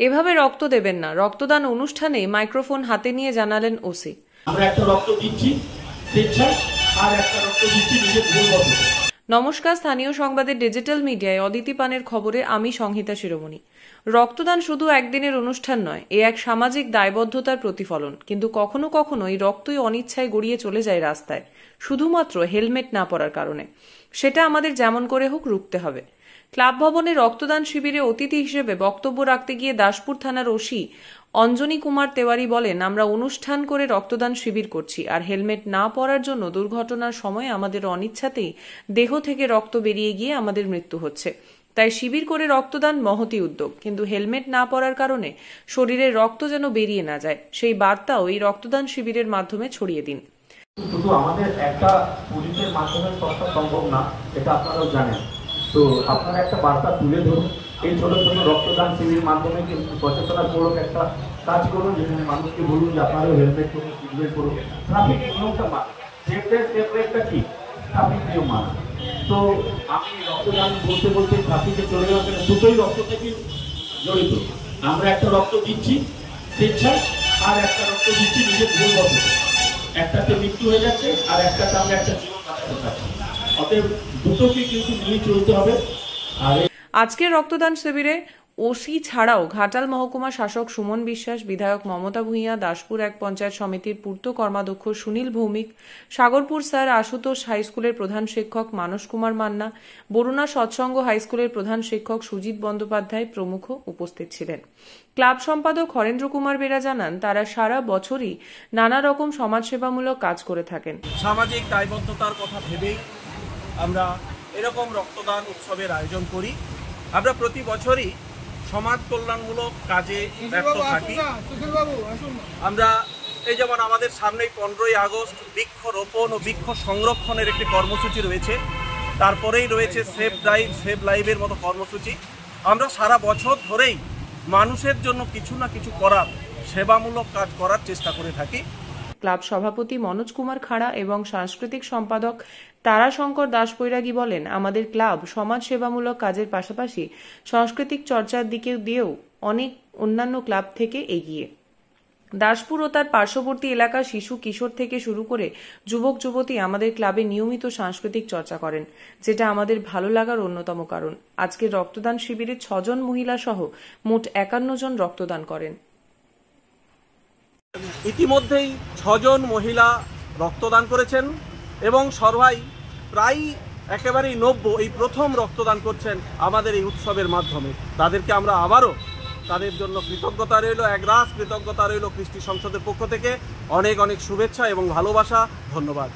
এভাবে রক্ত দেবেন না। রক্তদান অনুষ্ঠানে মাইক্রোফোন হাতে নিয়ে জানালেন ওসি। আমরা একটা রক্ত দিচ্ছি স্বেচ্ছায় আর একটা রক্ত দিচ্ছি নিজের ভুলবশত। নমস্কার, স্থানীয় সংবাদের ডিজিটাল মিডিয়ায় অদিতি পানের খবরে আমি সংহিতা শিরোমণি। রক্তদান শুধু একদিনের অনুষ্ঠান নয়, এ এক সামাজিক দায়বদ্ধতার প্রতিফলন। কিন্তু কখনো কখনো এই রক্তই অনিচ্ছায় গড়িয়ে চলে যায় রাস্তায়, শুধুমাত্র হেলমেট না পরার কারণে। সেটা আমাদের যেমন করে হোক রুখতে হবে। ক্লাব ভবনে রক্তদান শিবিরে অতিথি হিসেবে বক্তব্য রাখতে গিয়ে দাসপুর থানার ওসি অঞ্জনী কুমার তেওয়ারি বলেন, আমরা অনুষ্ঠান করে রক্তদান শিবির করছি, আর হেলমেট না পরার জন্য দুর্ঘটনার সময় আমাদের অনিচ্ছাতেই দেহ থেকে রক্ত বেরিয়ে গিয়ে আমাদের মৃত্যু হচ্ছে। তাই শিবির করে রক্তদান মহতি উদ্যোগ, কিন্তু হেলমেট না পরার কারণে শরীরের রক্ত যেন বেরিয়ে না যায়, সেই বার্তাও এই রক্তদান শিবিরের মাধ্যমে ছড়িয়ে দিন। শুধু আমাদের একটা পুলিশের মাধ্যমে করা সম্ভব না, এটা আপনারাও জানেন। তো আপনারা একটা বার্তা তুলে ধরুন, এই ছোট ছোট রক্তদান শিবিরের মাধ্যমে কিন্তু সচেতনতামূলক একটা কাজ করুন, যেখানে মানুষকে বলুন যে আপনারাও হেলমেট করুন, সিটবেল্ট করুন, ট্রাফিক নিয়মটা মানুন। সেফটা কি ট্রাফিক নিয়ম মানুন। তো আমি রক্তদান বলতে বলতে ট্রাফিকে চলে গেলাম, দুটোই রক্ত থেকে জড়িত। আমরা একটা রক্ত দিচ্ছি স্বেচ্ছায় আর একটা রক্ত দিচ্ছি নিজের ভুলবশত। একটাতে মৃত্যু হয়ে যাচ্ছে আর একটাতে আমরা একটা জীবন বাঁচাতে চাচ্ছি। অতএব দুটোকে কিন্তু নিয়ে চলতে হবে। আর আজকের রক্তদান শিবিরে ওসি ছাড়াও ঘাটাল মহকুমা শাসক সুমন বিশ্বাস, বিধায়ক মমতা ভূঁইয়া, দাসপুর এক পঞ্চায়েত সমিতির পূর্ত কর্মাধ্যক্ষ সুনীল ভৌমিক, সাগরপুর স্যার আশুতোষ হাইস্কুলের প্রধান শিক্ষক মানস কুমার মান্না, বরুণা সৎসঙ্গ হাইস্কুলের প্রধান শিক্ষক সুজিত বন্দ্যোপাধ্যায় প্রমুখ উপস্থিত ছিলেন। ক্লাব সম্পাদক হরেন্দ্র কুমার বেরা জানান, তারা সারা বছরই নানা রকম সমাজসেবামূলক কাজ করে থাকেন। সামাজিক দায়বদ্ধতার কথা ভেবেই আমরা এরকম রক্তদান উৎসবের আয়োজন করি। আমরা প্রতি বছরই সমাজ কল্যাণমূলক কাজে ব্যস্ত থাকি। আমরা এই যেমন আমাদের সামনেই 15ই আগস্ট বৃক্ষরোপণ ও বৃক্ষ সংরক্ষণের একটি কর্মসূচি রয়েছে, তারপরেই রয়েছে সেভ ড্রাইভ সেভ লাইভের মতো কর্মসূচি। আমরা সারা বছর ধরেই মানুষের জন্য কিছু না কিছু করার সেবামূলক কাজ করার চেষ্টা করে থাকি। ক্লাব সভাপতি মনোজ কুমার খাড়া এবং সাংস্কৃতিক সম্পাদক তারাশঙ্কর দাস বৈরাগী বলেন, আমাদের ক্লাব সমাজ সেবামূলক কাজের পাশাপাশি সাংস্কৃতিক চর্চার দিকে দিয়েও অনেক অন্যান্য ক্লাব থেকে এগিয়ে। দাসপুর ও তার পার্শ্ববর্তী এলাকার শিশু কিশোর থেকে শুরু করে যুবক যুবতী আমাদের ক্লাবে নিয়মিত সাংস্কৃতিক চর্চা করেন, যেটা আমাদের ভালো লাগার অন্যতম কারণ। আজকের রক্তদান শিবিরে 6 জন মহিলা সহ মোট 51 জন রক্তদান করেন। ইতিমধ্যেই 6 জন মহিলা রক্তদান করেছেন এবং সবাই প্রায় একেবারেই 90 এই প্রথম রক্তদান করছেন আমাদের এই উৎসবের মাধ্যমে। তাদেরকে আমরা আবারও তাদের জন্য কৃতজ্ঞতা রইল, একরাশ কৃতজ্ঞতা রইল কৃষ্টি সংসদের পক্ষ থেকে। অনেক অনেক শুভেচ্ছা এবং ভালোবাসা, ধন্যবাদ।